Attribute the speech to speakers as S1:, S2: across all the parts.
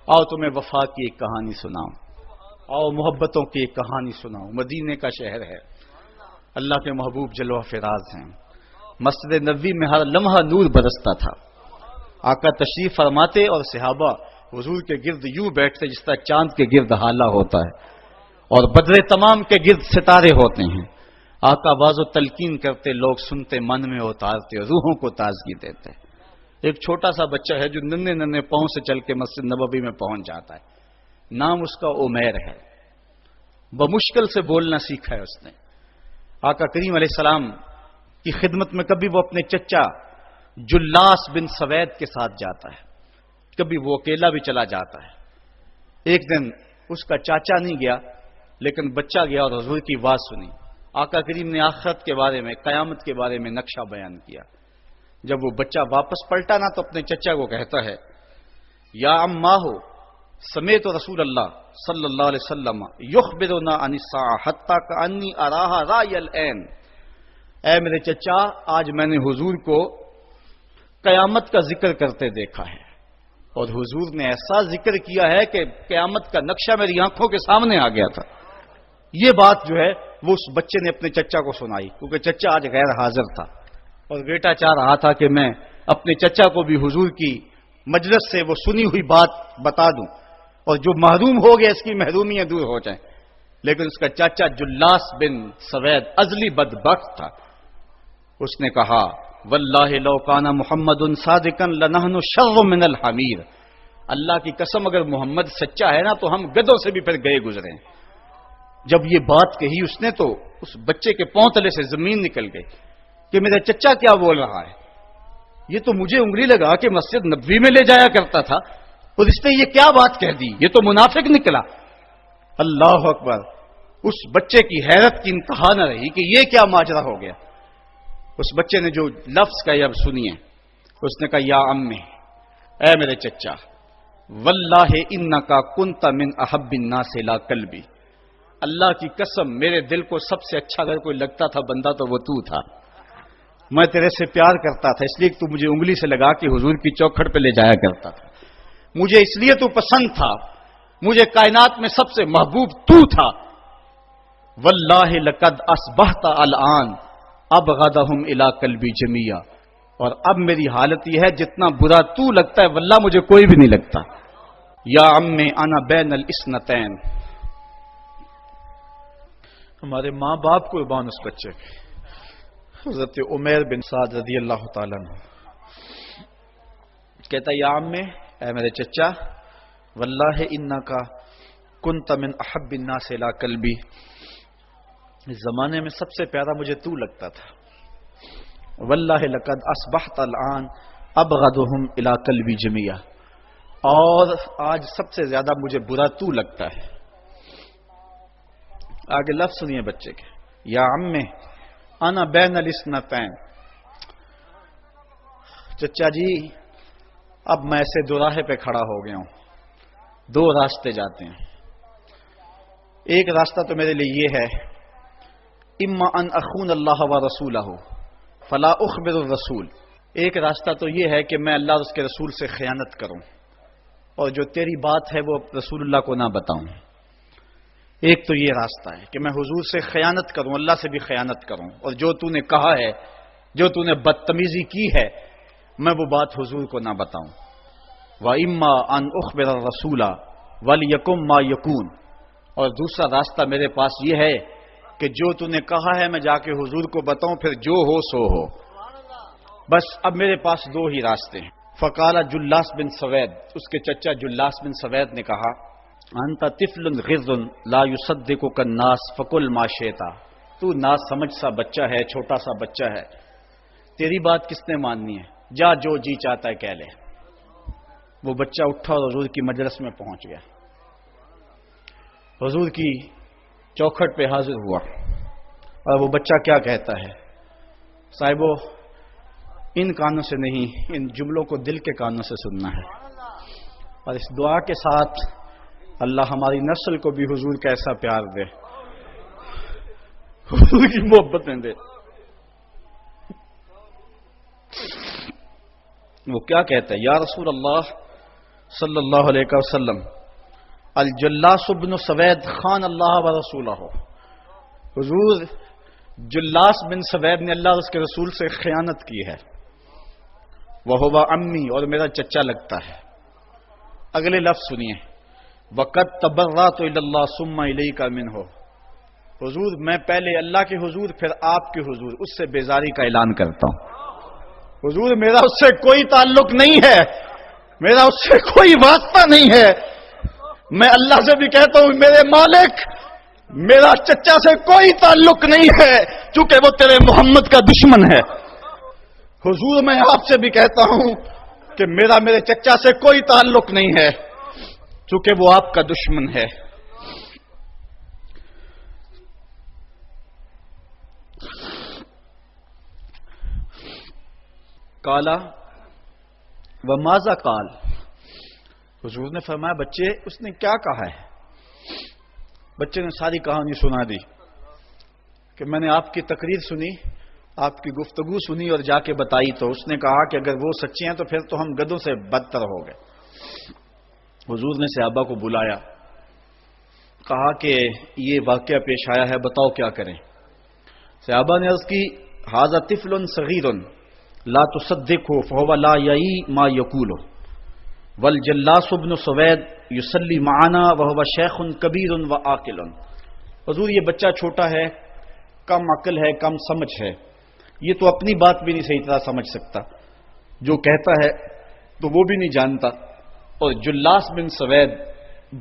S1: آؤ تمہیں وفا کی ایک کہانی سناؤں، آؤ محبتوں کی ایک کہانی سناؤں۔ مدینے کا شہر ہے، اللہ کے محبوب جلوہ فراز ہیں، مسجد نبوی میں ہر لمحہ نور برستا تھا۔ آقا تشریف فرماتے اور صحابہ حضور کے گرد یوں بیٹھتے جس طرح چاند کے گرد ہالہ ہوتا ہے اور بدر تمام کے گرد ستارے ہوتے ہیں۔ آقا باز و تلقین کرتے، لوگ سنتے، من میں اتارتے، روحوں کو تازگی دیتے۔ ایک چھوٹا سا بچہ ہے جو ننھے ننھے پاؤں سے چل کے مسجد نبوی میں پہنچ جاتا ہے، نام اس کا عمیر ہے، بمشکل سے بولنا سیکھا ہے اس نے۔ آقا کریم علیہ السلام کی خدمت میں کبھی وہ اپنے چچا جلاس بن سوید کے ساتھ جاتا ہے، کبھی وہ اکیلا بھی چلا جاتا ہے۔ ایک دن اس کا چاچا نہیں گیا لیکن بچہ گیا اور حضور کی بات سنی۔ آقا کریم نے آخرت کے بارے میں، قیامت کے بارے میں نقشہ بیان کیا۔ جب وہ بچہ واپس پلٹا نا تو اپنے چچا کو کہتا ہے، یا اماہ سمیت رسول اللہ صلی اللہ علیہ وسلم یخبرنا عن الساعہ حتی کانی اراہا رای العین۔ اے میرے چچا، آج میں نے حضور کو قیامت کا ذکر کرتے دیکھا ہے، اور حضور نے ایسا ذکر کیا ہے کہ قیامت کا نقشہ میری آنکھوں کے سامنے آ گیا تھا۔ یہ بات جو ہے وہ اس بچے نے اپنے چچا کو سنائی، کیونکہ چچا آج غیر حاضر تھا اور بیٹا چاہ رہا تھا کہ میں اپنے چچا کو بھی حضور کی مجلس سے وہ سنی ہوئی بات بتا دوں اور جو محروم ہو گیا اس کی محرومیاں دور ہو جائیں۔ لیکن اس کا چاچا جلاس بن سوید ازلی بدبخت تھا، اس نے کہا، واللہ لو کان محمد صادقا لنحن شر من الحمیر۔ اللہ کی قسم اگر محمد سچا ہے نا تو ہم گدھوں سے بھی پھر گئے گزرے ہیں۔ جب یہ بات کہی اس نے تو اس بچے کے پاؤں تلے سے زمین نکل گئی کہ میرا چچا کیا بول رہا ہے، یہ تو مجھے انگلی لگا کہ مسجد نبوی میں لے جایا کرتا تھا اور اس نے یہ کیا بات کہہ دی، یہ تو منافق نکلا۔ اللہ اکبر، اس بچے کی حیرت کی انتہا نہ رہی کہ یہ کیا ماجرا ہو گیا۔ اس بچے نے جو لفظ کہا اب سنیے، اس نے کہا، یا امی، اے میرے چچا، واللہ انکا کنت من احب الناس الی قلبی، اللہ کی قسم میرے دل کو سب سے اچھا اگر کوئی لگتا تھا بندہ تو وہ تو تھا، میں تیرے سے پیار کرتا تھا، اس لیے تو مجھے انگلی سے لگا کے حضور کی چوکھٹ پہ لے جایا کرتا تھا، مجھے اس لیے تو پسند تھا، مجھے کائنات میں سب سے محبوب تو تھا۔ واللہ لقد اصبحت الان ابغضهم الی قلبی جمیعا، اور اب میری حالت یہ ہے جتنا برا تو لگتا ہے واللہ مجھے کوئی بھی نہیں لگتا۔ یا امی انا بین الاسنتین، ہمارے ماں باپ کو بان اس بچے کے، حضرت عمیر بن سعد رضی اللہ تعالیٰ عنہ کہتا، یا امی، اے میرے چچا، واللہ انکا کنت من احب الناس الی قلبی، اس زمانے میں سب سے پیارا مجھے تو لگتا تھا، واللہ لقد اصبحت الان ابغضهم الی قلبی جمیعا، اور آج سب سے زیادہ مجھے برا تو لگتا ہے۔ آگے لفظ سنیے بچے کے، یا امی انا بین الاسنتین، چچا جی اب میں ایسے دوراہے پہ کھڑا ہو گیا ہوں، دو راستے جاتے ہیں، ایک راستہ تو میرے لیے یہ ہے، اما ان اخون اللہ و رسولہ فلا اخبر الرسول، ایک راستہ تو یہ ہے کہ میں اللہ اور اس کے رسول سے خیانت کروں اور جو تیری بات ہے وہ رسول اللہ کو نہ بتاؤں، ایک تو یہ راستہ ہے کہ میں حضور سے خیانت کروں، اللہ سے بھی خیانت کروں، اور جو تو نے کہا ہے، جو تو نے بدتمیزی کی ہے، میں وہ بات حضور کو نہ بتاؤں۔ وَإِمَّا أَنْ أُخْبِرَ الرَّسُولَ وَلْيَكُنْ مَا يَكُونُ، اور دوسرا راستہ میرے پاس یہ ہے کہ جو تو نے کہا ہے میں جا کے حضور کو بتاؤں، پھر جو ہو سو ہو، بس اب میرے پاس دو ہی راستے ہیں۔ فقال جلاس بن سوید، اس کے چچا جلاس بن سوید نے کہا، انت طفل غض لا يصدقك الناس فقل ما شئت، تو نا سمجھ سا بچہ ہے، چھوٹا سا بچہ ہے، تیری بات کس نے ماننی ہے، جا جو جی چاہتا ہے کہہ لے۔ وہ بچہ اٹھا اور حضور کی مجلس میں پہنچ گیا، حضور کی چوکھٹ پہ حاضر ہوا، اور وہ بچہ کیا کہتا ہے، صاحبو ان کانوں سے نہیں، ان جملوں کو دل کے کانوں سے سننا ہے، اور اس دعا کے ساتھ اللہ ہماری نسل کو بھی حضور کا ایسا پیار دے، حضور کی محبت میں دے۔ وہ کیا کہتا ہے، یا رسول اللہ صلی اللہ علیہ وسلم الجلاس بن سوید خان اللہ و رسولہ، حضور جلاس بن سوید نے اللہ اور اس کے رسول سے خیانت کی ہے، وہو امی، اور میرا چچا لگتا ہے۔ اگلے لفظ سنیے، وقت تبرأت الی اللہ ثم الیک منہ، حضور میں پہلے اللہ کے حضور پھر آپ کے حضور اس سے بیزاری کا اعلان کرتا ہوں۔ حضور میرا اس سے کوئی تعلق نہیں ہے، میرا اس سے کوئی واسطہ نہیں ہے، میں اللہ سے بھی کہتا ہوں میرے مالک میرا چچا سے کوئی تعلق نہیں ہے چونکہ وہ تیرے محمد کا دشمن ہے۔ حضور میں آپ سے بھی کہتا ہوں کہ میرا میرے چچا سے کوئی تعلق نہیں ہے چونکہ وہ آپ کا دشمن ہے۔ کالا وماذا قال، حضور نے فرمایا بچے اس نے کیا کہا ہے؟ بچے نے ساری کہانی سنا دی کہ میں نے آپ کی تقریر سنی، آپ کی گفتگو سنی اور جا کے بتائی تو اس نے کہا کہ اگر وہ سچے ہیں تو پھر تو ہم گدھوں سے بدتر ہو گئے۔ حضور نے صحابہ کو بلایا، کہا کہ یہ واقعہ پیش آیا ہے، بتاؤ کیا کریں؟ صحابہ نے عرض کی ھذا طفل صغیر لا تصدقه فهو لا یعی ما یقول والجلاس بن سوید یصلی معنا وهو شیخ کبیر وعاقل، حضور یہ بچہ چھوٹا ہے، کم عقل ہے، کم سمجھ ہے، یہ تو اپنی بات بھی نہیں صحیح طرح سمجھ سکتا، جو کہتا ہے تو وہ بھی نہیں جانتا، اور جلاس بن سوید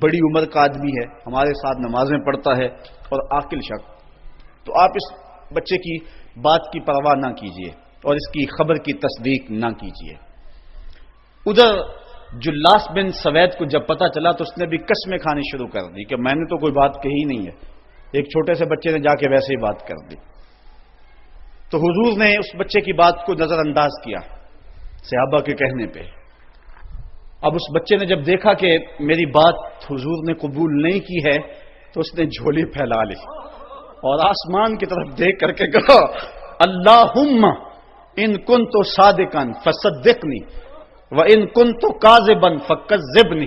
S1: بڑی عمر کا آدمی ہے، ہمارے ساتھ نمازیں پڑھتا ہے اور عاقل شخص، تو آپ اس بچے کی بات کی پرواہ نہ کیجیے اور اس کی خبر کی تصدیق نہ کیجیے۔ ادھر جلاس بن سوید کو جب پتا چلا تو اس نے بھی قسمیں کھانی شروع کر دی کہ میں نے تو کوئی بات کہی نہیں ہے، ایک چھوٹے سے بچے نے جا کے ویسے ہی بات کر دی۔ تو حضور نے اس بچے کی بات کو نظر انداز کیا صحابہ کے کہنے پہ۔ اب اس بچے نے جب دیکھا کہ میری بات حضور نے قبول نہیں کی ہے تو اس نے جھولی پھیلا لی اور آسمان کی طرف دیکھ کر کے کہا اللہم ان کنت صادقا فصدقنی وان کنت کاذبا فکذبنی،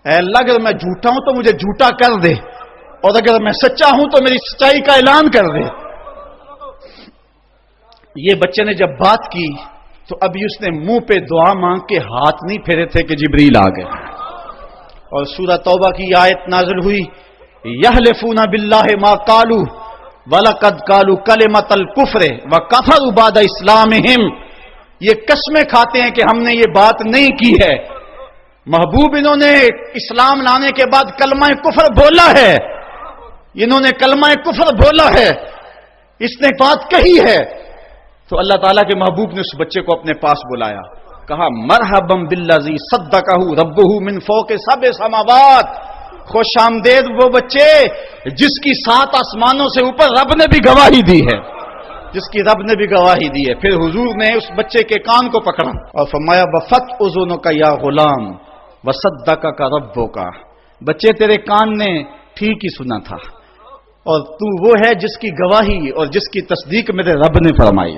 S1: اے اللہ اگر میں جھوٹا ہوں تو مجھے جھوٹا کر دے اور اگر میں سچا ہوں تو میری سچائی کا اعلان کر دے۔ یہ بچے نے جب بات کی تو ابھی اس نے منہ پہ دعا مانگ کے ہاتھ نہیں پھیرے تھے کہ جبریل آ گئے، اور سورہ توبہ کی آیت نازل ہوئی یحلفون باللہ ما قالوا وَلَقَدْ قَالُوا كَلِمَةَ الْكُفْرِ وَكَفَرُوا بَعْدَ إِسْلَامِهِمْ، یہ قسمیں کھاتے ہیں کہ ہم نے یہ بات نہیں کی ہے، محبوب انہوں نے اسلام لانے کے بعد کلمہ کفر بولا ہے، انہوں نے کلمہ کفر بولا ہے، اس نے بات کہی ہے۔ تو اللہ تعالیٰ کے محبوب نے اس بچے کو اپنے پاس بلایا، کہا مرحبا بالذی صدقہ ربہ من فوق سبع سماوات، خوش آمدید وہ بچے جس کی 7 آسمانوں سے اوپر رب نے بھی گواہی دی ہے، جس کی رب نے بھی گواہی دی ہے۔ پھر حضور نے اس بچے کے کان کو پکڑا اور فرمایا وفت اذنک یا غلام وصدقک ربک، بچے تیرے کان نے ٹھیک ہی سنا تھا اور تو وہ ہے جس کی گواہی اور جس کی تصدیق میرے رب نے فرمائی۔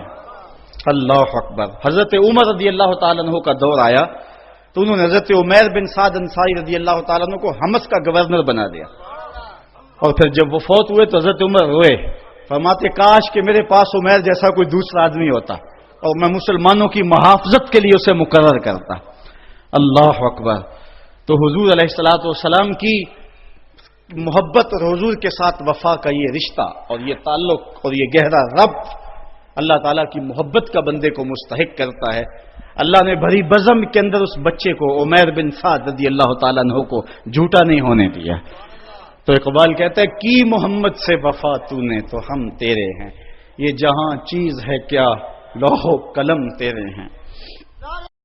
S1: اللہ اکبر۔ حضرت عمر رضی اللہ تعالیٰ عنہ کا دور آیا تو انہوں نے حضرت عمیر بن سعد انصاری رضی اللہ تعالیٰ عنہ کو حمص کا گورنر بنا دیا، اور پھر جب وہ فوت ہوئے تو حضرت عمر روئے، فرماتے کاش کہ میرے پاس عمیر جیسا کوئی دوسرا آدمی ہوتا اور میں مسلمانوں کی محافظت کے لیے اسے مقرر کرتا۔ اللہ اکبر۔ تو حضور علیہ الصلوۃ والسلام کی محبت اور حضور کے ساتھ وفا کا یہ رشتہ اور یہ تعلق اور یہ گہرا ربط اللہ تعالیٰ کی محبت کا بندے کو مستحق کرتا ہے۔ اللہ نے بھری بزم کے اندر اس بچے کو عمیر بن سعد رضی اللہ تعالیٰ عنہ کو جھوٹا نہیں ہونے دیا۔ تو اقبال کہتا ہے کی محمد سے وفا تو نے تو ہم تیرے ہیں، یہ جہاں چیز ہے کیا لوح و قلم تیرے ہیں۔